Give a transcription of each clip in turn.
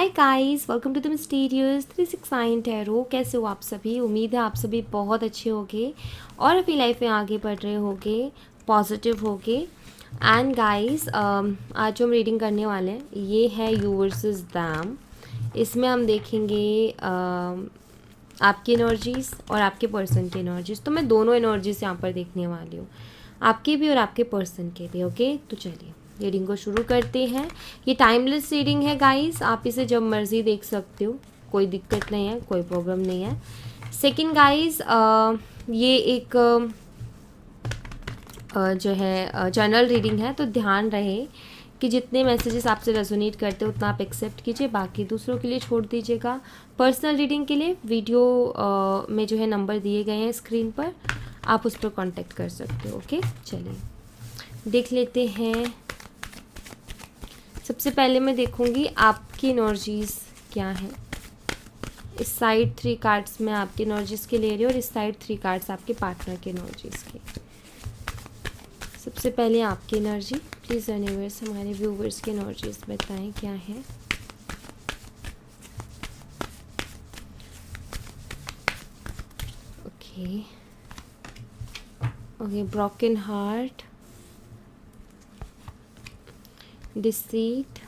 Hi guys, welcome to the mysterious 369 tarot. कैसे हो आप सभी? उम्मीद है आप सभी बहुत अच्छे होंगे और अपनी लाइफ में आगे बढ़ रहे होंगे, पॉजिटिव होंगे। एंड गाइस, आज जो हम रीडिंग करने वाले हैं ये है यू वर्सेस दैम। इसमें हम देखेंगे आपकी एनर्जीज़ और आपके पर्सन की एनर्जीज़। तो मैं दोनों एनर्जीज़ यहाँ पर देखने वाली हूँ, आपकी भी और आपके पर्सन के भी। ओके, तो चलिए रीडिंग को शुरू करते हैं। ये टाइमलेस रीडिंग है गाइस, आप इसे जब मर्ज़ी देख सकते हो, कोई दिक्कत नहीं है, कोई प्रॉब्लम नहीं है। सेकंड गाइस, ये एक जो है जनरल रीडिंग है, तो ध्यान रहे कि जितने मैसेजेस आपसे रेजोनेट करते हैं उतना आप एक्सेप्ट कीजिए, बाकी दूसरों के लिए छोड़ दीजिएगा। पर्सनल रीडिंग के लिए वीडियो में जो है नंबर दिए गए हैं स्क्रीन पर, आप उस पर कांटेक्ट कर सकते हो। ओके, चलिए देख लेते हैं। सबसे पहले मैं देखूंगी आपकी एनर्जीज़ क्या है। इस साइड 3 कार्ड्स में आपकी एनर्जीज़ के ले रही हूँ और इस साइड 3 कार्ड्स आपके पार्टनर के एनर्जीज़ के। सबसे पहले आपकी एनर्जी, प्लीज़ यूनिवर्स हमारे व्यूवर्स की एनर्जीज़ बताएं क्या है। Okay okay, broken heart, deceit,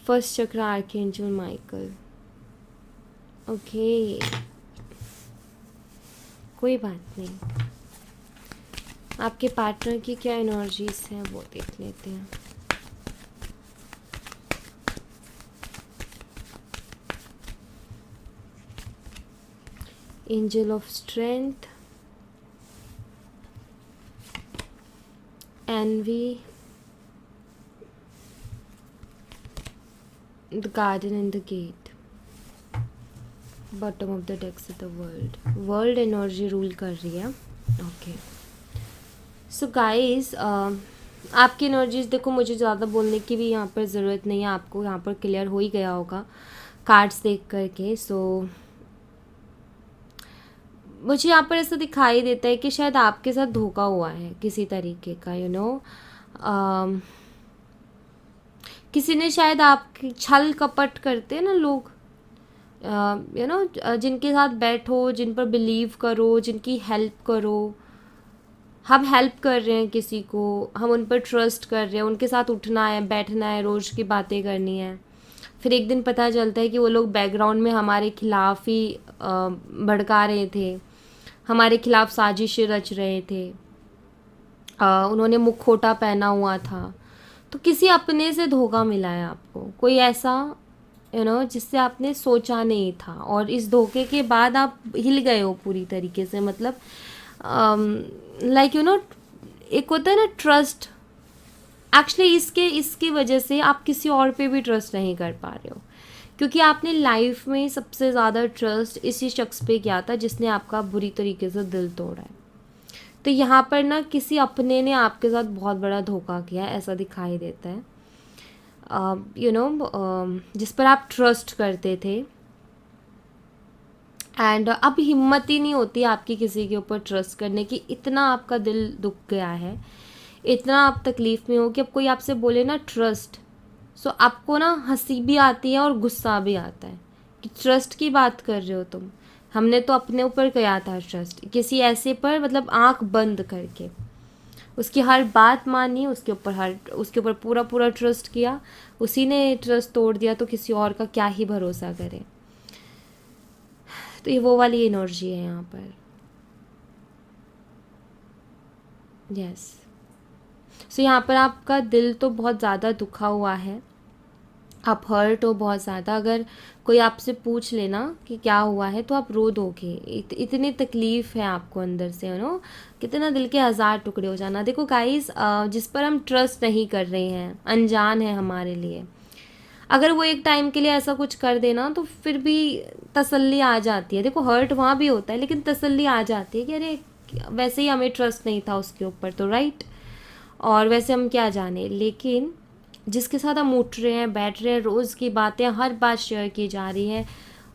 first चक्र आर्कएंजल माइकल। ओके, कोई बात नहीं। आपके पार्टनर की क्या एनर्जीज हैं वो देख लेते हैं। Angel of strength, envy, the garden and the gate, bottom of the decks of the world energy rule कर रही है। ओके, सो गाइस, आपकी एनर्जीज देखो, मुझे ज़्यादा बोलने की भी यहाँ पर ज़रूरत नहीं है, आपको यहाँ पर क्लियर हो ही गया होगा कार्ड्स देख करके। सो मुझे यहाँ पर ऐसा दिखाई देता है कि शायद आपके साथ धोखा हुआ है किसी तरीके का, यू नो। किसी ने शायद आपकी छल कपट करते हैं ना लोग, यू नो, जिनके साथ बैठो, जिन पर बिलीव करो, जिनकी हेल्प करो। हम हेल्प कर रहे हैं किसी को, हम उन पर ट्रस्ट कर रहे हैं, उनके साथ उठना है, बैठना है, रोज़ की बातें करनी है। फिर एक दिन पता चलता है कि वो लोग बैकग्राउंड में हमारे खिलाफ ही भड़का रहे थे, हमारे खिलाफ साजिशें रच रहे थे, उन्होंने मुखौटा पहना हुआ था। तो किसी अपने से धोखा मिला है आपको, कोई ऐसा, यू नो, जिससे आपने सोचा नहीं था, और इस धोखे के बाद आप हिल गए हो पूरी तरीके से। मतलब लाइक, यू नो, एक होता है ना ट्रस्ट, एक्चुअली इसकी वजह से आप किसी और पे भी ट्रस्ट नहीं कर पा रहे हो, क्योंकि आपने लाइफ में सबसे ज़्यादा ट्रस्ट इसी शख्स पे किया था जिसने आपका बुरी तरीके से दिल तोड़ा है। तो यहाँ पर ना किसी अपने ने आपके साथ बहुत बड़ा धोखा किया है, ऐसा दिखाई देता है। यू नो, जिस पर आप ट्रस्ट करते थे, एंड अब हिम्मत ही नहीं होती आपकी किसी के ऊपर ट्रस्ट करने की। इतना आपका दिल दुख गया है, इतना आप तकलीफ़ में हो कि अब कोई आपसे बोले ना ट्रस्ट, सो आपको ना हंसी भी आती है और गुस्सा भी आता है कि ट्रस्ट की बात कर रहे हो तुम। हमने तो अपने ऊपर किया था ट्रस्ट, किसी ऐसे पर, मतलब आंख बंद करके उसकी हर बात मानी, उसके ऊपर पूरा पूरा ट्रस्ट किया, उसी ने ट्रस्ट तोड़ दिया, तो किसी और का क्या ही भरोसा करे। तो ये वो वाली एनर्जी है यहाँ पर। यस, सो यहाँ पर आपका दिल तो बहुत ज़्यादा दुखा हुआ है, आप हर्ट हो बहुत ज़्यादा। अगर कोई आपसे पूछ लेना कि क्या हुआ है तो आप रो दोगे, इतनी तकलीफ़ है आपको अंदर से, यू नो, कितना दिल के 1000 टुकड़े हो जाना। देखो गाइस, जिस पर हम ट्रस्ट नहीं कर रहे हैं, अनजान है हमारे लिए, अगर वो एक टाइम के लिए ऐसा कुछ कर देना तो फिर भी तसल्ली आ जाती है। देखो, हर्ट वहाँ भी होता है लेकिन तसल्ली आ जाती है कि अरे वैसे ही हमें ट्रस्ट नहीं था उसके ऊपर, तो राइट, और वैसे हम क्या जाने। लेकिन जिसके साथ हम उठ रहे हैं, बैठ रहे हैं, रोज़ की बातें, हर बात शेयर की जा रही है,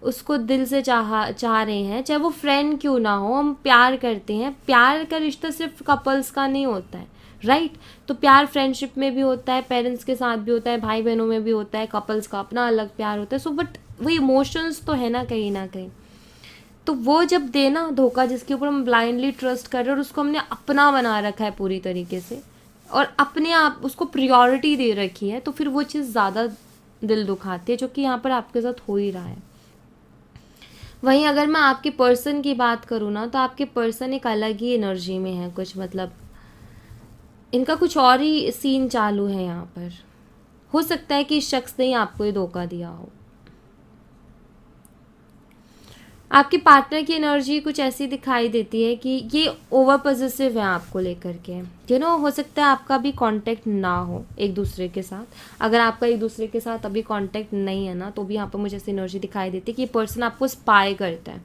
उसको दिल से चाह रहे हैं, चाहे वो फ्रेंड क्यों ना हो, हम प्यार करते हैं। प्यार का रिश्ता सिर्फ कपल्स का नहीं होता है, राइट। तो प्यार फ्रेंडशिप में भी होता है, पेरेंट्स के साथ भी होता है, भाई बहनों में भी होता है, कपल्स का अपना अलग प्यार होता है। सो बट वो इमोशंस तो है ना कहीं ना कहीं। तो वो जब देना धोखा, जिसके ऊपर हम ब्लाइंडली ट्रस्ट कर रहे हैं और उसको हमने अपना बना रखा है पूरी तरीके से, और अपने आप उसको प्रायोरिटी दे रखी है, तो फिर वो चीज़ ज़्यादा दिल दुखाती है, जो कि यहाँ पर आपके साथ हो ही रहा है। वहीं अगर मैं आपके पर्सन की बात करूँ ना, तो आपके पर्सन एक अलग ही एनर्जी में है कुछ, मतलब इनका कुछ और ही सीन चालू है यहाँ पर। हो सकता है कि इस शख्स ने ही आपको ये धोखा दिया हो। आपके पार्टनर की एनर्जी कुछ ऐसी दिखाई देती है कि ये ओवर पॉजिटिव है आपको लेकर के। हो सकता है आपका भी कांटेक्ट ना हो एक दूसरे के साथ। अगर आपका एक दूसरे के साथ अभी कांटेक्ट नहीं है ना, तो भी यहाँ पर मुझे ऐसी एनर्जी दिखाई देती है कि ये पर्सन आपको स्पाई करता है।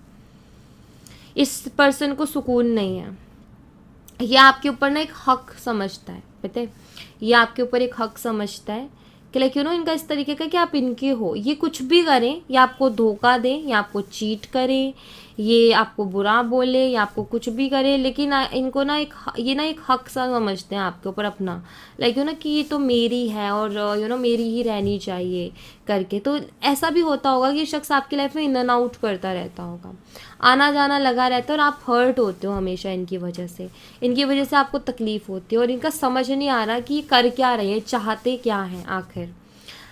इस पर्सन को सुकून नहीं है, ये आपके ऊपर ना एक हक समझता है, पता है, ये आपके ऊपर एक हक समझता है कि लाइक इनका इस तरीके का कि आप इनके हो। ये कुछ भी करें, या आपको धोखा दें, या आपको चीट करें, ये आपको बुरा बोले, या आपको कुछ भी करे, लेकिन इनको ना ये ना एक हक सा समझते हैं आपके ऊपर अपना, लाइक कि ये तो मेरी है और मेरी ही रहनी चाहिए करके। तो ऐसा भी होता होगा कि शख्स आपकी लाइफ में इन एंड आउट करता रहता होगा, आना जाना लगा रहता है, और आप हर्ट होते हो हमेशा इनकी वजह से। इनकी वजह से आपको तकलीफ़ होती है, और इनका समझ नहीं आ रहा कि ये कर क्या रहे हैं, चाहते क्या हैं आखिर।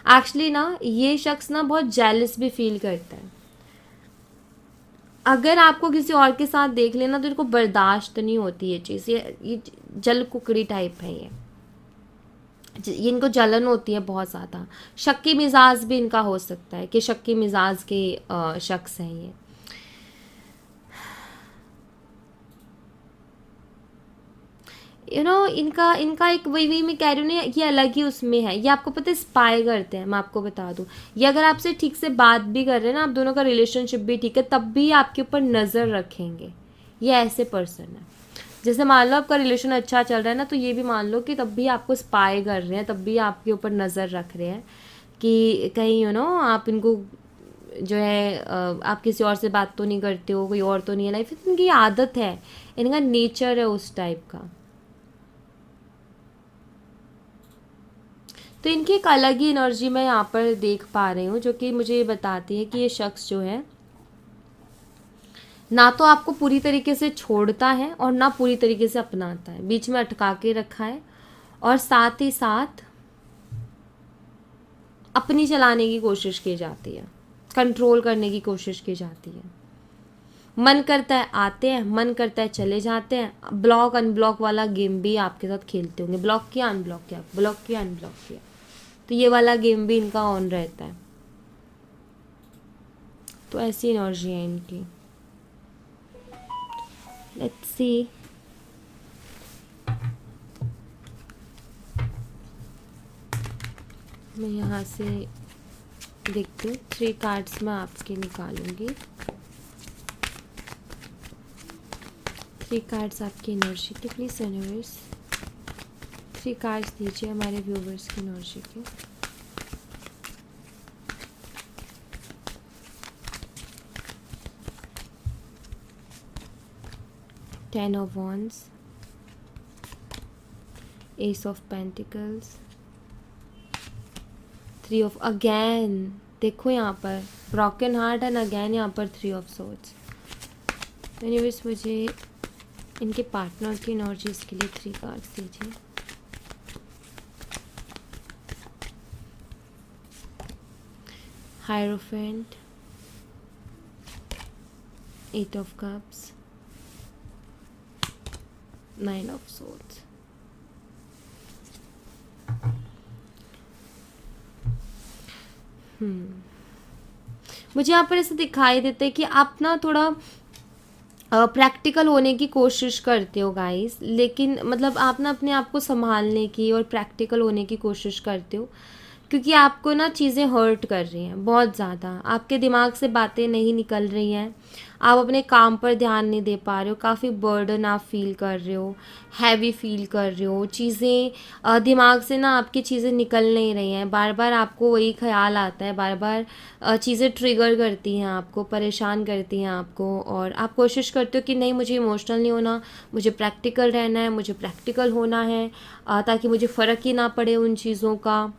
एक्चुअली ना ये शख्स ना बहुत जेलस भी फील करता है। अगर आपको किसी और के साथ देख लेना, तो इनको बर्दाश्त नहीं होती ये चीज़। ये जल कुकड़ी टाइप है ये इनको जलन होती है बहुत ज़्यादा। शक्की मिजाज भी इनका हो सकता है कि शक्की मिजाज के शख्स हैं ये। इनका एक वही मैं कह रही हूँ ना, ये अलग ही उसमें है। ये आपको पता है स्पाई करते हैं, मैं आपको बता दूँ। ये अगर आपसे ठीक से बात भी कर रहे हैं ना, आप दोनों का रिलेशनशिप भी ठीक है, तब भी आपके ऊपर नज़र रखेंगे। ये ऐसे पर्सन है। जैसे मान लो आपका रिलेशन अच्छा चल रहा है ना, तो ये भी मान लो कि तब भी आपको स्पाई कर रहे हैं, तब भी आपके ऊपर नज़र रख रहे हैं कि कहीं आप इनको जो है आप किसी और से बात तो नहीं करते हो, कोई और तो नहीं है लाइफ। इनकी आदत है, इनका नेचर है उस टाइप का। तो इनकी एक अलग ही एनर्जी मैं यहाँ पर देख पा रही हूँ, जो कि मुझे ये बताती है कि ये शख्स जो है ना तो आपको पूरी तरीके से छोड़ता है और ना पूरी तरीके से अपनाता है, बीच में अटका के रखा है, और साथ ही साथ अपनी चलाने की कोशिश की जाती है, कंट्रोल करने की कोशिश की जाती है। मन करता है आते हैं, मन करता है चले जाते हैं। ब्लॉक अनब्लॉक वाला गेम भी आपके साथ खेलते होंगे, ब्लॉक किया अनब्लॉक किया, ब्लॉक किया अनब्लॉक किया, तो ये वाला गेम भी इनका ऑन रहता है। तो ऐसी एनर्जी है इनकी। Let's see. मैं यहाँ से देखती हूँ, 3 कार्ड्स मैं आपके निकालूंगी। 3 कार्ड्स आपकी एनर्जी के, प्लीज़ यूनिवर्स 3 कार्ड्स दीजिए हमारे व्यूवर्स की एनर्जी के। Ten of Wands, Ace of Pentacles, 3 of again, देखो यहाँ पर ब्रोकन हार्ट एंड अगेन यहाँ पर 3 of Swords। एनीवेज मुझे इनके पार्टनर की एनर्जीज के लिए 3 कार्ड्स दीजिए। Hierophant, 8 of Cups, 9 of Swords। मुझे यहाँ पर ऐसा दिखाई देता है कि आप ना थोड़ा प्रैक्टिकल होने की कोशिश करते हो गाइस, लेकिन मतलब आप ना अपने आप को संभालने की और प्रैक्टिकल होने की कोशिश करते हो, क्योंकि आपको ना चीज़ें हर्ट कर रही हैं बहुत ज़्यादा, आपके दिमाग से बातें नहीं निकल रही हैं, आप अपने काम पर ध्यान नहीं दे पा रहे हो, काफ़ी बर्डन आप फील कर रहे हो, हैवी फील कर रहे हो, चीज़ें दिमाग से ना आपकी चीज़ें निकल नहीं रही हैं, बार बार आपको वही ख्याल आता है, बार बार चीज़ें ट्रिगर करती हैं आपको, परेशान करती हैं आपको, और आप कोशिश करते हो कि नहीं मुझे इमोशनल नहीं होना, मुझे प्रैक्टिकल रहना है, मुझे प्रैक्टिकल होना है, ताकि मुझे फ़र्क ही ना पड़े उन चीज़ों का।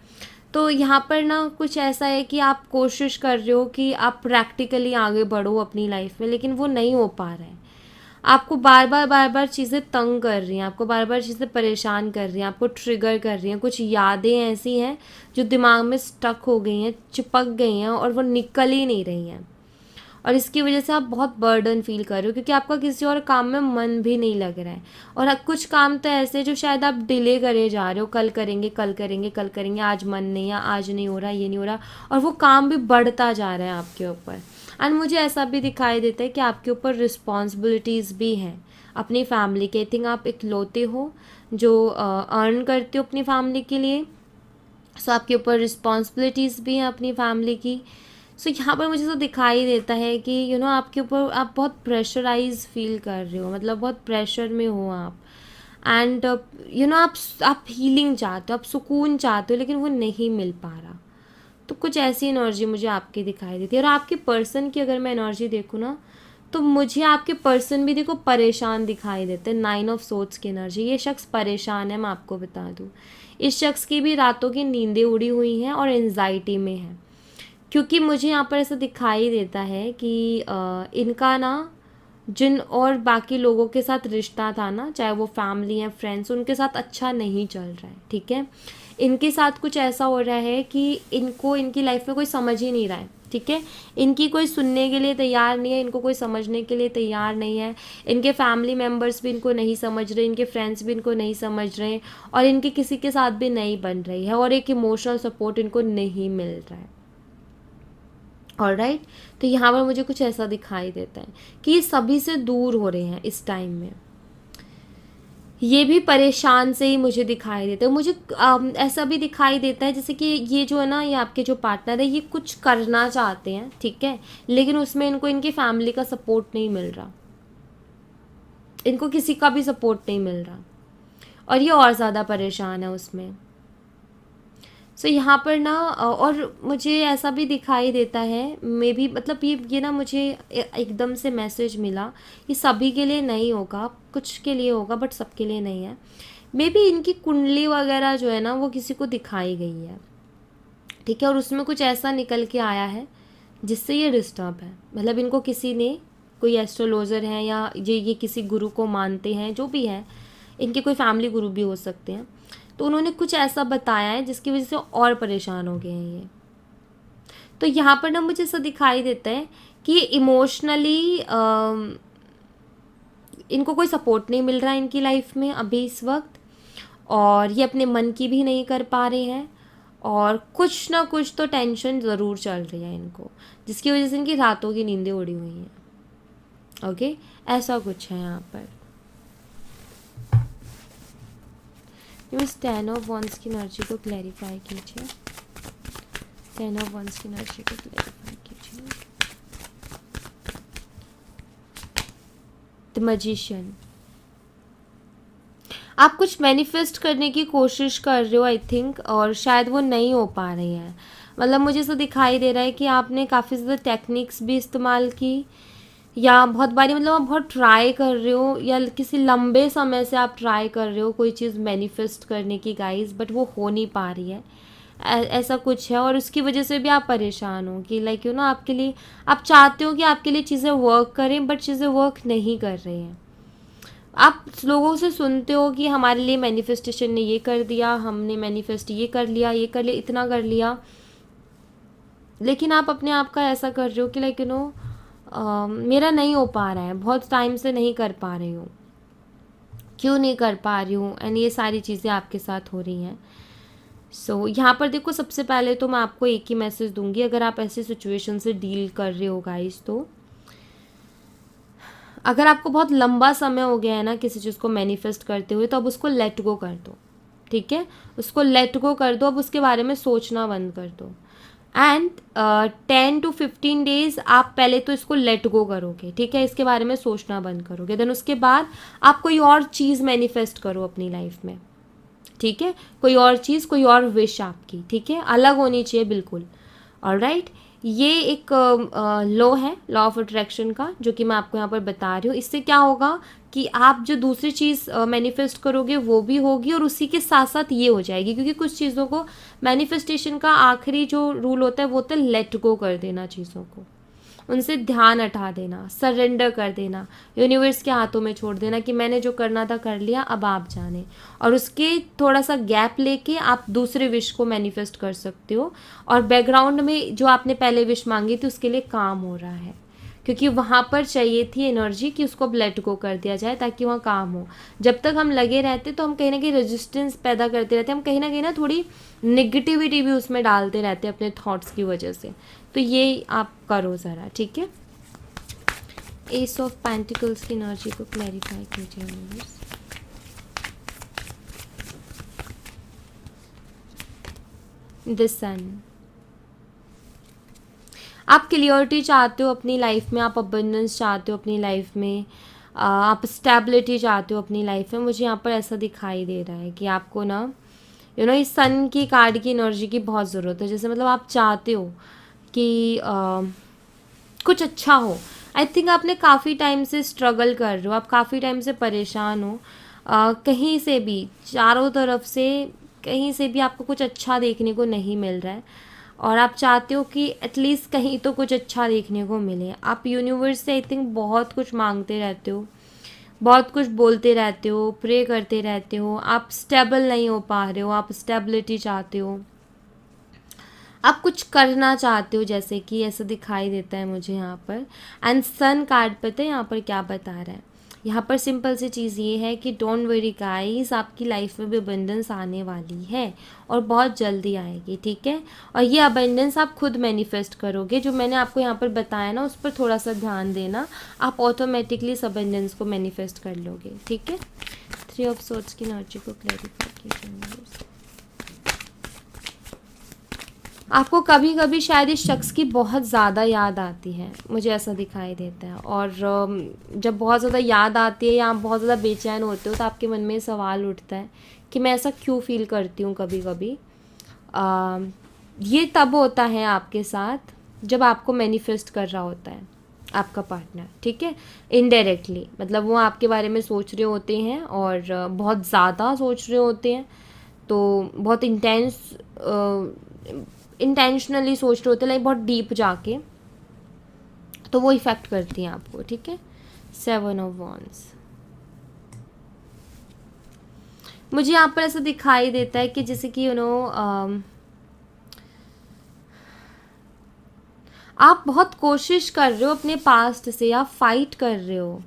तो यहाँ पर ना कुछ ऐसा है कि आप कोशिश कर रहे हो कि आप प्रैक्टिकली आगे बढ़ो अपनी लाइफ में, लेकिन वो नहीं हो पा रहा है। आपको बार बार चीज़ें तंग कर रही हैं, आपको बार बार चीज़ें परेशान कर रही हैं, आपको ट्रिगर कर रही हैं, कुछ यादें ऐसी हैं जो दिमाग में स्टक हो गई हैं, चिपक गई हैं और वो निकल ही नहीं रही हैं, और इसकी वजह से आप बहुत बर्डन फील कर रहे हो, क्योंकि आपका किसी और काम में मन भी नहीं लग रहा है। और कुछ काम तो ऐसे हैं जो शायद आप डिले करे जा रहे हो, कल करेंगे कल करेंगे कल करेंगे, आज मन नहीं है, आज नहीं हो रहा, ये नहीं हो रहा, और वो काम भी बढ़ता जा रहा है आपके ऊपर। एंड मुझे ऐसा भी दिखाई देता है कि आपके ऊपर रिस्पॉन्सिबिलिटीज़ भी हैं अपनी फैमिली के। आई थिंक आप इकलौते हो जो अर्न करते हो अपनी फैमिली के लिए, सो आपके ऊपर रिस्पॉन्सिबिलिटीज़ भी हैं अपनी फैमिली की। सो यहाँ पर मुझे तो दिखाई देता है कि आपके ऊपर आप बहुत प्रेशराइज फील कर रहे हो, मतलब बहुत प्रेशर में हो आप। एंड आप हीलिंग चाहते हो, आप सुकून चाहते हो, लेकिन वो नहीं मिल पा रहा। तो कुछ ऐसी एनर्जी मुझे आपकी दिखाई देती है। और आपके पर्सन की अगर मैं एनर्जी देखूँ ना, तो मुझे आपके पर्सन भी देखो परेशान दिखाई देते हैं। 9 ऑफ सोर्ड्स की एनर्जी, ये शख्स परेशान है, मैं आपको बता दूँ। इस शख्स की भी रातों की नींदें उड़ी हुई हैं और एनजाइटी में है, क्योंकि मुझे यहाँ पर ऐसा दिखाई देता है कि इनका ना जिन और बाकी लोगों के साथ रिश्ता था ना, चाहे वो फैमिली या फ्रेंड्स, उनके साथ अच्छा नहीं चल रहा है। ठीक है, इनके साथ कुछ ऐसा हो रहा है कि इनको इनकी लाइफ में कोई समझ ही नहीं रहा है। ठीक है, इनकी कोई सुनने के लिए तैयार नहीं है, इनको कोई समझने के लिए तैयार नहीं है, इनके फैमिली मेम्बर्स भी इनको नहीं समझ रहे, इनके फ्रेंड्स भी इनको नहीं समझ रहे, और इनके किसी के साथ भी नहीं बन रही है, और एक इमोशनल सपोर्ट इनको नहीं मिल रहा है। ऑलराइट, तो यहाँ पर मुझे कुछ ऐसा दिखाई देता है कि ये सभी से दूर हो रहे हैं इस टाइम में। ये भी परेशान से ही मुझे दिखाई देता है। मुझे ऐसा भी दिखाई देता है जैसे कि ये जो है ना, ये आपके जो पार्टनर है, ये कुछ करना चाहते हैं, ठीक है, लेकिन उसमें इनको इनकी फैमिली का सपोर्ट नहीं मिल रहा, इनको किसी का भी सपोर्ट नहीं मिल रहा, और ये और ज़्यादा परेशान है उसमें। सो यहाँ पर ना और मुझे ऐसा भी दिखाई देता है, मे बी मतलब ये ना मुझे एकदम से मैसेज मिला, ये सभी के लिए नहीं होगा, कुछ के लिए होगा, बट सबके लिए नहीं है। मे बी इनकी कुंडली वगैरह जो है ना, वो किसी को दिखाई गई है, ठीक है, और उसमें कुछ ऐसा निकल के आया है जिससे ये डिस्टर्ब है। मतलब इनको किसी ने, कोई एस्ट्रोलॉजर है या ये किसी गुरु को मानते हैं, जो भी है, इनके कोई फैमिली गुरु भी हो सकते हैं, तो उन्होंने कुछ ऐसा बताया है जिसकी वजह से और परेशान हो गए हैं ये। तो यहाँ पर ना मुझे ऐसा दिखाई देता है कि इमोशनली इनको कोई सपोर्ट नहीं मिल रहा है इनकी लाइफ में अभी इस वक्त, और ये अपने मन की भी नहीं कर पा रहे हैं, और कुछ ना कुछ तो टेंशन ज़रूर चल रही है इनको, जिसकी वजह से इनकी रातों की नींदें उड़ी हुई हैं। ओके, ऐसा कुछ है यहाँ पर। इस 10 ऑफ वंस की एनर्जी को क्लैरिफाई कीजिए, 10 ऑफ वंस की एनर्जी को क्लैरिफाई कीजिए। द मैजिशियन, आप कुछ मैनिफेस्ट करने की कोशिश कर रहे हो आई थिंक, और शायद वो नहीं हो पा रही है। मतलब मुझे ऐसा दिखाई दे रहा है कि आपने काफ़ी ज़्यादा टेक्निक्स भी इस्तेमाल की, या बहुत बारी मतलब आप बहुत ट्राई कर रहे हो, या किसी लंबे समय से आप ट्राई कर रहे हो कोई चीज़ मैनिफेस्ट करने की गाइस, बट वो हो नहीं पा रही है। ऐसा कुछ है, और उसकी वजह से भी आप परेशान हो कि लाइक आपके लिए, आप चाहते हो कि आपके लिए चीज़ें वर्क करें, बट चीज़ें वर्क नहीं कर रही हैं। आप लोगों से सुनते हो कि हमारे लिए मैनिफेस्टेशन ने ये कर दिया, हमने मैनिफेस्ट ये कर लिया, ये कर लिया, इतना कर लिया, लेकिन आप अपने आप का ऐसा कर रहे हो कि लाइक मेरा नहीं हो पा रहा है, बहुत टाइम से नहीं कर पा रही हूँ, क्यों नहीं कर पा रही हूँ, एंड ये सारी चीज़ें आपके साथ हो रही हैं। सो यहाँ पर देखो, सबसे पहले तो मैं आपको एक ही मैसेज दूंगी, अगर आप ऐसी सिचुएशन से डील कर रहे हो गाइस, तो अगर आपको बहुत लंबा समय हो गया है ना किसी चीज़ को मैनिफेस्ट करते हुए, तो अब उसको लेट गो कर दो। ठीक है, उसको लेट गो कर दो, अब उसके बारे में सोचना बंद कर दो। एंड 10 to 15 डेज आप पहले तो इसको लेट गो करोगे, ठीक है, इसके बारे में सोचना बंद करोगे। देन उसके बाद आप कोई और चीज़ मैनिफेस्ट करो अपनी लाइफ में, ठीक है, कोई और चीज़, कोई और विश आपकी, ठीक है, अलग होनी चाहिए बिल्कुल। ऑलराइट, ये एक लॉ है, लॉ ऑफ अट्रैक्शन का, जो कि मैं आपको यहाँ पर बता रही हूँ। इससे क्या होगा कि आप जो दूसरी चीज़ मैनिफेस्ट करोगे वो भी होगी और उसी के साथ साथ ये हो जाएगी, क्योंकि कुछ चीज़ों को मैनिफेस्टेशन का आखिरी जो रूल होता है वो होता है लेट गो कर देना चीज़ों को, उनसे ध्यान हटा देना, सरेंडर कर देना, यूनिवर्स के हाथों में छोड़ देना कि मैंने जो करना था कर लिया, अब आप जाने। और उसके थोड़ा सा गैप लेके आप दूसरे विश को मैनिफेस्ट कर सकते हो, और बैकग्राउंड में जो आपने पहले विश मांगी थी उसके लिए काम हो रहा है, क्योंकि वहाँ पर चाहिए थी एनर्जी कि उसको अब लेट गो कर दिया जाए ताकि वहाँ काम हो। जब तक हम लगे रहते तो हम कहीं ना कहीं रेजिस्टेंस पैदा करते रहते, हम कहीं ना थोड़ी नेगेटिविटी भी उसमें डालते रहते हैं अपने थॉट्स की वजह से। तो ये आप करो ज़रा, ठीक है। एस ऑफ पेंटिकल्स की एनर्जी को क्लैरिफाई कीजिए यूनिवर्स। द सन, आप क्लियरिटी चाहते हो अपनी लाइफ में, आप अबंडेंस चाहते हो अपनी लाइफ में, आप स्टेबिलिटी चाहते हो अपनी लाइफ में। मुझे यहाँ पर ऐसा दिखाई दे रहा है कि आपको ना इस सन की कार्ड की एनर्जी की बहुत ज़रूरत है। जैसे मतलब आप चाहते हो कि कुछ अच्छा हो। आई थिंक आपने काफ़ी टाइम से स्ट्रगल कर रहे हो, आप काफ़ी टाइम से परेशान हो, कहीं से भी, चारों तरफ से कहीं से भी आपको कुछ अच्छा देखने को नहीं मिल रहा है, और आप चाहते हो कि एटलीस्ट कहीं तो कुछ अच्छा देखने को मिले। आप यूनिवर्स से आई थिंक बहुत कुछ मांगते रहते हो, बहुत कुछ बोलते रहते हो, प्रे करते रहते हो, आप स्टेबल नहीं हो पा रहे हो, आप स्टेबिलिटी चाहते हो, आप कुछ करना चाहते हो, जैसे कि ऐसा दिखाई देता है मुझे यहाँ पर। एंड सन कार्ड पता है यहाँ पर क्या बता रहा है, यहाँ पर सिंपल सी चीज़ ये है कि डोंट वरी गाइस, आपकी लाइफ में भी अबंडेंस आने वाली है और बहुत जल्दी आएगी, ठीक है। और ये अबंडेंस आप खुद मैनिफेस्ट करोगे, जो मैंने आपको यहाँ पर बताया ना, उस पर थोड़ा सा ध्यान देना, आप ऑटोमेटिकली इस अबंडेंस को मैनिफेस्ट कर लोगे, ठीक है। 3 ऑफ सोर्ड्स की एनर्जी को क्लैरिफाई कीजिए। आपको कभी कभी शायद इस शख्स की बहुत ज़्यादा याद आती है, मुझे ऐसा दिखाई देता है। और जब बहुत ज़्यादा याद आती है या आप बहुत ज़्यादा बेचैन होते हो तो आपके मन में सवाल उठता है कि मैं ऐसा क्यों फील करती हूँ कभी कभी। ये तब होता है आपके साथ जब आपको मैनिफेस्ट कर रहा होता है आपका पार्टनर, ठीक है, इनडायरेक्टली, मतलब वो आपके बारे में सोच रहे होते हैं और बहुत ज़्यादा सोच रहे होते हैं, तो बहुत इंटेंशनली सोच रहे होते हैं, लाइक बहुत डीप जाके, तो वो इफ़ेक्ट करती हैं आपको, ठीक है। 7 ऑफ वॉन्ड्स, मुझे यहाँ पर ऐसा दिखाई देता है कि जैसे कि आप बहुत कोशिश कर रहे हो अपने पास्ट से, आप फाइट कर रहे हो।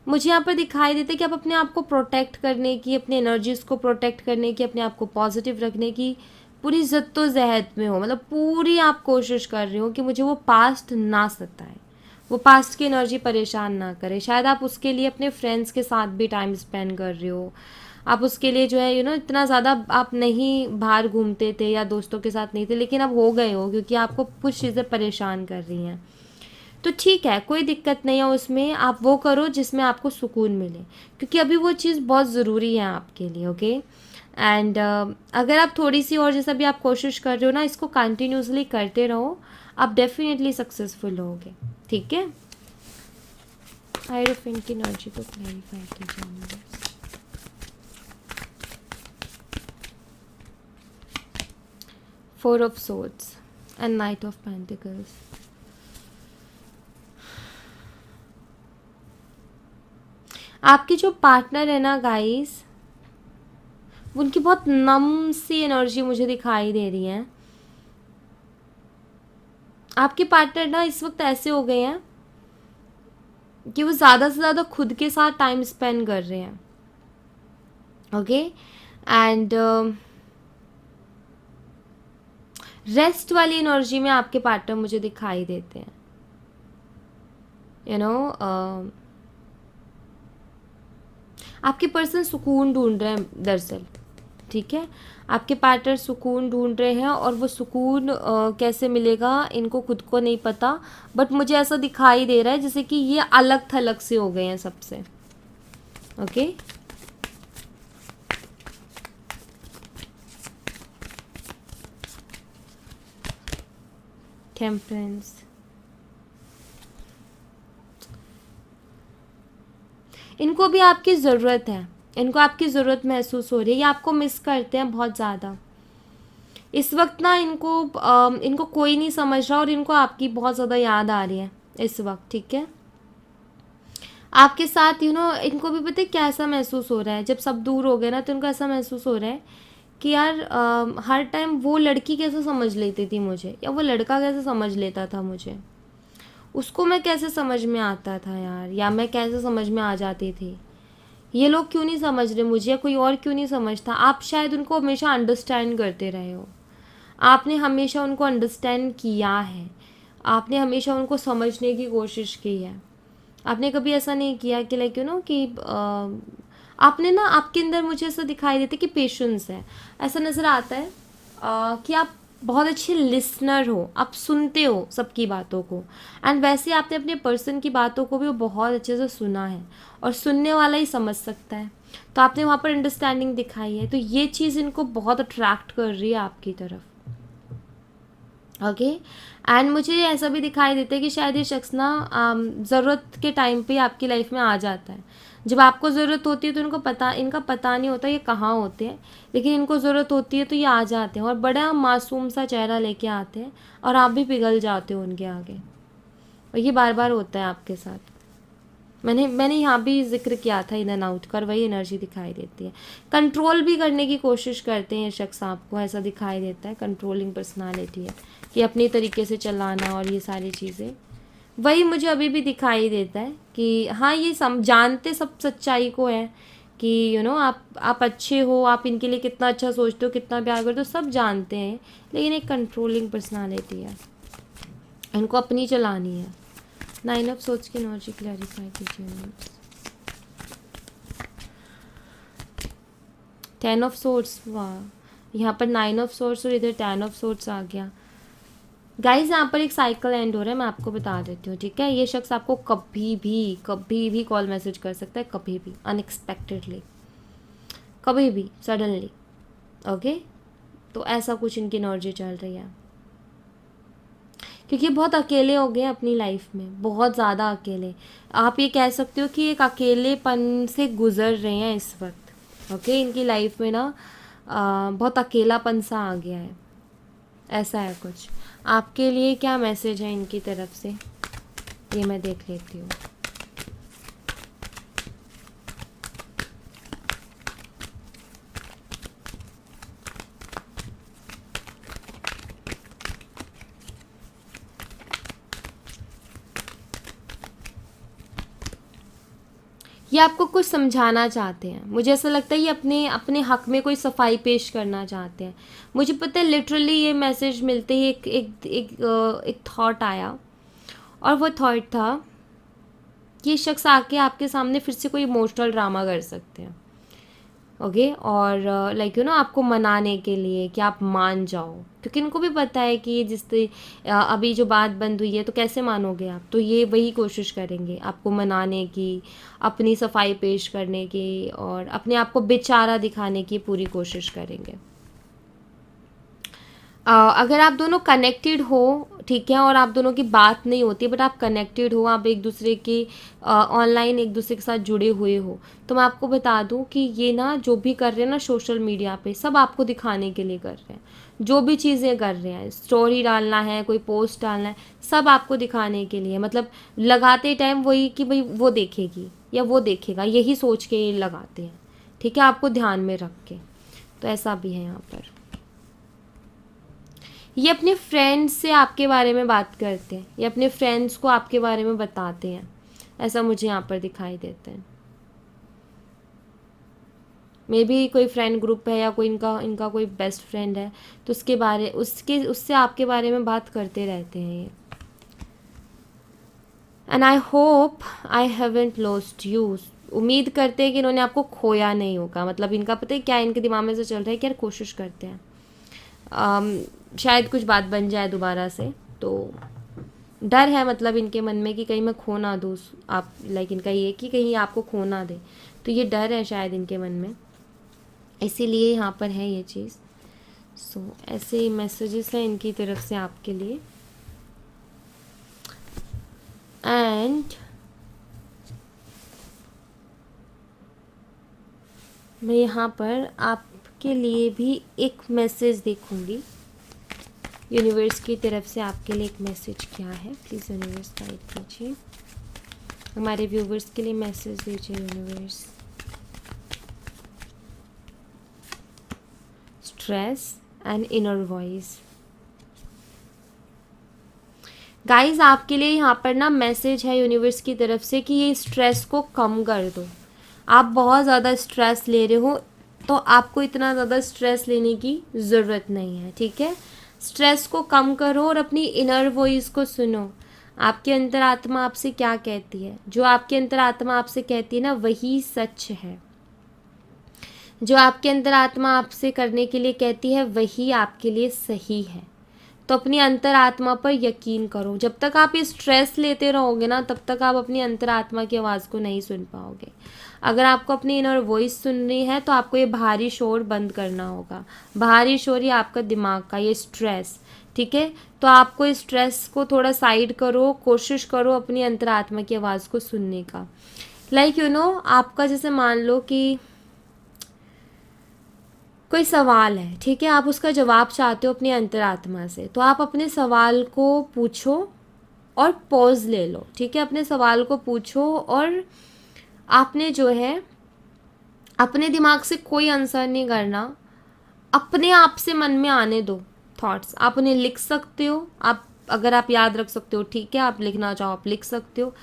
मुझे यहाँ पर दिखाई देता है कि आप अपने आप को प्रोटेक्ट करने की, अपनी एनर्जीज़ को प्रोटेक्ट करने की, अपने आप को पॉजिटिव रखने की पूरी जद्दोजहद में हो, मतलब पूरी आप कोशिश कर रहे हो कि मुझे वो पास्ट ना सताए, वो पास्ट की एनर्जी परेशान ना करे। शायद आप उसके लिए अपने फ्रेंड्स के साथ भी टाइम स्पेंड कर रहे हो, आप उसके लिए जो है इतना ज़्यादा आप नहीं बाहर घूमते थे या दोस्तों के साथ नहीं थे, लेकिन अब हो गए हो क्योंकि आपको कुछ चीज़ें परेशान कर रही हैं। तो ठीक है, कोई दिक्कत नहीं है उसमें, आप वो करो जिसमें आपको सुकून मिले, क्योंकि अभी वो चीज़ बहुत ज़रूरी है आपके लिए, ओके। एंड अगर आप थोड़ी सी और, जैसा भी आप कोशिश कर रहे हो ना, इसको कंटिन्यूसली करते रहो, आप डेफिनेटली सक्सेसफुल होगे, ठीक है। हायरोफेंट की एनर्जी को क्लैरिफाई कीजिए। 4 of swords and night of pentacles, आपकी जो पार्टनर है ना गाइस, उनकी बहुत नम सी एनर्जी मुझे दिखाई दे रही है। आपके पार्टनर ना इस वक्त ऐसे हो गए हैं कि वो ज़्यादा से ज़्यादा खुद के साथ टाइम स्पेंड कर रहे हैं, ओके। एंड रेस्ट वाली एनर्जी में आपके पार्टनर मुझे दिखाई देते हैं, आपके पर्सन सुकून ढूंढ रहे हैं दरअसल, ठीक है। आपके पार्टनर सुकून ढूंढ रहे हैं और वो सुकून कैसे मिलेगा इनको खुद को नहीं पता, बट मुझे ऐसा दिखाई दे रहा है जैसे कि ये अलग थलग से हो गए हैं सबसे। Okay, temperance. इनको भी आपकी ज़रूरत है, इनको आपकी ज़रूरत महसूस हो रही है, ये आपको मिस करते हैं बहुत ज़्यादा। इस वक्त ना इनको कोई नहीं समझ रहा और इनको आपकी बहुत ज़्यादा याद आ रही है इस वक्त, ठीक है। आपके साथ इनको भी पता है क्या ऐसा महसूस हो रहा है, जब सब दूर हो गए ना तो इनको ऐसा महसूस हो रहा है कि यार हर टाइम वो लड़की कैसे समझ लेती थी मुझे, या वो लड़का कैसे समझ लेता था मुझे, उसको मैं कैसे समझ में आता था यार, या मैं कैसे समझ में आ जाती थी, ये लोग क्यों नहीं समझ रहे मुझे, या कोई और क्यों नहीं समझता। आप शायद उनको हमेशा अंडरस्टैंड करते रहे हो, आपने हमेशा उनको अंडरस्टैंड किया है, आपने हमेशा उनको समझने की कोशिश की है। आपने कभी ऐसा नहीं किया कि लाइक कि आपने ना, आपके अंदर मुझे ऐसा दिखाई देता है कि पेशेंस है, ऐसा नज़र आता है कि आप बहुत अच्छे लिसनर हो, आप सुनते हो सबकी बातों को, एंड वैसे आपने अपने पर्सन की बातों को भी वो बहुत अच्छे से सुना है, और सुनने वाला ही समझ सकता है, तो आपने वहाँ पर अंडरस्टैंडिंग दिखाई है, तो ये चीज़ इनको बहुत अट्रैक्ट कर रही है आपकी तरफ। ओके, एंड मुझे ऐसा भी दिखाई देता है कि शायद ये शख्स ना ज़रूरत के टाइम पे आपकी लाइफ में आ जाता है। जब आपको ज़रूरत होती है तो इनका पता नहीं होता ये कहाँ होते हैं, लेकिन इनको ज़रूरत होती है तो ये आ जाते हैं, और बड़ा मासूम सा चेहरा लेके आते हैं, और आप भी पिघल जाते हो उनके आगे, और ये बार बार होता है आपके साथ। मैंने यहाँ भी जिक्र किया था इन एंड आउट कर, वही एनर्जी दिखाई देती है। कंट्रोल भी करने की कोशिश करते हैं ये शख्स, आपको ऐसा दिखाई देता है, कंट्रोलिंग पर्सनालिटी है कि अपनी तरीके से चलाना और ये सारी चीज़ें। वही मुझे अभी भी दिखाई देता है कि हाँ, ये जानते सब सच्चाई को है कि आप अच्छे हो, आप इनके लिए कितना अच्छा सोचते हो, कितना प्यार करते हो, सब जानते हैं, लेकिन एक कंट्रोलिंग पर्सनालिटी है, इनको अपनी चलानी है। 9 ऑफ सोच की एनर्जी क्लैरिफाई कीजिए। 10 ऑफ सोर्ट्स, वाह, यहाँ पर 9 ऑफ सोर्ट्स और इधर 10 ऑफ सोर्ट्स आ गया। गाइज यहाँ पर एक साइकिल एंड हो रहा है, मैं आपको बता देती हूँ, ठीक है। ये शख्स आपको कभी भी कॉल मैसेज कर सकता है, कभी भी अनएक्सपेक्टेडली, कभी भी सडनली। ओके, तो ऐसा कुछ इनकी एनर्जी चल रही है, क्योंकि बहुत अकेले हो गए अपनी लाइफ में, बहुत ज़्यादा अकेले। आप ये कह सकते हो कि एक अकेलेपन से गुजर रहे हैं इस वक्त। ओके, इनकी लाइफ में ना बहुत अकेलापन सा आ गया है, ऐसा है कुछ। आपके लिए क्या मैसेज है इनकी तरफ से, ये मैं देख लेती हूँ। ये आपको कुछ समझाना चाहते हैं, मुझे ऐसा लगता है ये अपने अपने हक में कोई सफाई पेश करना चाहते हैं। मुझे पता है लिटरली ये मैसेज मिलते ही एक थॉट आया, और वो थॉट था कि ये शख्स आके आपके सामने फिर से कोई इमोशनल ड्रामा कर सकते हैं। ओके, और लाइक आपको मनाने के लिए कि आप मान जाओ, क्योंकि इनको भी पता है कि अभी जो बात बंद हुई है तो कैसे मानोगे आप, तो ये वही कोशिश करेंगे आपको मनाने की, अपनी सफाई पेश करने की, और अपने आप को बेचारा दिखाने की पूरी कोशिश करेंगे। अगर आप दोनों कनेक्टेड हो, ठीक है, और आप दोनों की बात नहीं होती बट आप कनेक्टेड हो, आप एक दूसरे के ऑनलाइन एक दूसरे के साथ जुड़े हुए हो, तो मैं आपको बता दूं कि ये ना जो भी कर रहे हैं ना सोशल मीडिया पे, सब आपको दिखाने के लिए कर रहे हैं। जो भी चीज़ें कर रहे हैं, स्टोरी डालना है, कोई पोस्ट डालना है, सब आपको दिखाने के लिए, मतलब लगाते टाइम वही कि भाई वो देखेगी या वो देखेगा, यही सोच के ये लगाते हैं, ठीक है, आपको ध्यान में रख के। तो ऐसा भी है यहाँ पर। ये अपने फ्रेंड्स से आपके बारे में बात करते हैं, ये अपने फ्रेंड्स को आपके बारे में बताते हैं, ऐसा मुझे यहाँ पर दिखाई देता है। मे बी कोई फ्रेंड ग्रुप है या कोई इनका कोई बेस्ट फ्रेंड है, तो उससे आपके बारे में बात करते रहते हैं ये। And I hope I haven't lost you, उम्मीद करते हैं कि इन्होंने आपको खोया नहीं होगा, मतलब इनका पता है क्या इनके दिमाग में से चल रहा है कि यार कोशिश करते हैं, शायद कुछ बात बन जाए दोबारा से। तो डर है मतलब इनके मन में कि कहीं मैं खो ना दूँ आप, लाइक इनका ये कि कहीं आपको खो ना दे, तो ये डर है शायद इनके मन में, इसीलिए यहाँ पर है ये चीज़। सो ऐसे मैसेजेस हैं इनकी तरफ से आपके लिए। एंड मैं यहाँ पर आपके लिए भी एक मैसेज देखूँगी, यूनिवर्स की तरफ से आपके लिए एक मैसेज क्या है, प्लीज़ यूनिवर्स गाइड कीजिए, हमारे व्यूवर्स के लिए मैसेज दीजिए universe. Stress and inner voice. Guys आपके लिए यहाँ पर ना मैसेज है यूनिवर्स की तरफ से कि ये स्ट्रेस को कम कर दो। आप बहुत ज़्यादा स्ट्रेस ले रहे हो, तो आपको इतना ज़्यादा स्ट्रेस लेने की ज़रूरत नहीं है, ठीक है। स्ट्रेस को कम करो और अपनी इनर वॉइस को सुनो। आपकी अंतरात्मा आपसे क्या कहती है, जो आपकी अंतरात्मा आपसे कहती है ना वही सच है। जो आपके अंतरात्मा आपसे करने के लिए कहती है वही आपके लिए सही है। तो अपनी अंतरात्मा पर यकीन करो। जब तक आप ये स्ट्रेस लेते रहोगे ना, तब तक आप अपनी अंतरात्मा की आवाज़ को नहीं सुन पाओगे। अगर आपको अपनी इनर वॉइस सुननी है तो आपको ये बाहरी शोर बंद करना होगा। बाहरी शोर ये आपका दिमाग का ये स्ट्रेस, ठीक है। तो आपको इस स्ट्रेस को थोड़ा साइड करो, कोशिश करो अपनी अंतरात्मा की आवाज़ को सुनने का। लाइक आपका जैसे मान लो कि कोई सवाल है, ठीक है, आप उसका जवाब चाहते हो अपनी अंतरात्मा से, तो आप अपने सवाल को पूछो और पॉज ले लो, ठीक है। अपने सवाल को पूछो और आपने जो है अपने दिमाग से कोई आंसर नहीं करना, अपने आप से मन में आने दो थॉट्स। आप उन्हें लिख सकते हो, आप अगर आप याद रख सकते हो ठीक है, आप लिखना चाहो आप लिख सकते हो,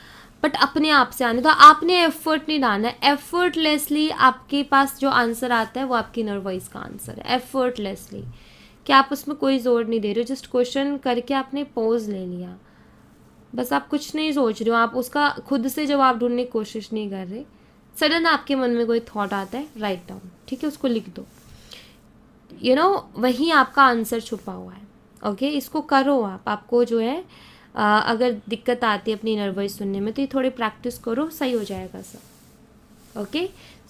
बट अपने आप से आने दो। आपने एफर्ट नहीं डालना है। एफर्टलेसली आपके पास जो आंसर आता है वो आपकी इनर वॉइस का आंसर है, एफर्टलेसली, कि आप उसमें कोई जोर नहीं दे रहे हो, जस्ट क्वेश्चन करके आपने पॉज ले लिया, बस आप कुछ नहीं सोच रहे हो, आप उसका खुद से जवाब ढूंढने की कोशिश नहीं कर रहे। सडन आपके मन में कोई थॉट आता है, राइट डाउन, ठीक है, उसको लिख दो। वहीं आपका आंसर छुपा हुआ है। ओके, इसको करो आप। आपको जो है अगर दिक्कत आती है अपनी इनर वॉइस सुनने में तो ये थोड़ी प्रैक्टिस करो, सही हो जाएगा सब। ओके,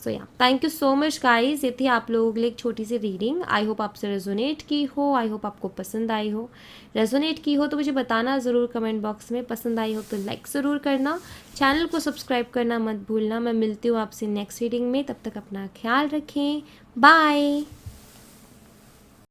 सो या thank you so much guys. ये थी आप लोगों के लिए एक छोटी सी रीडिंग। आई होप आपसे रेजोनेट की हो, आई होप आपको पसंद आई हो। रेजोनेट की हो तो मुझे बताना ज़रूर कमेंट बॉक्स में, पसंद आई हो तो लाइक ज़रूर करना, चैनल को सब्सक्राइब करना मत भूलना। मैं मिलती हूँ आपसे नेक्स्ट रीडिंग में, तब तक अपना ख्याल रखें, बाय।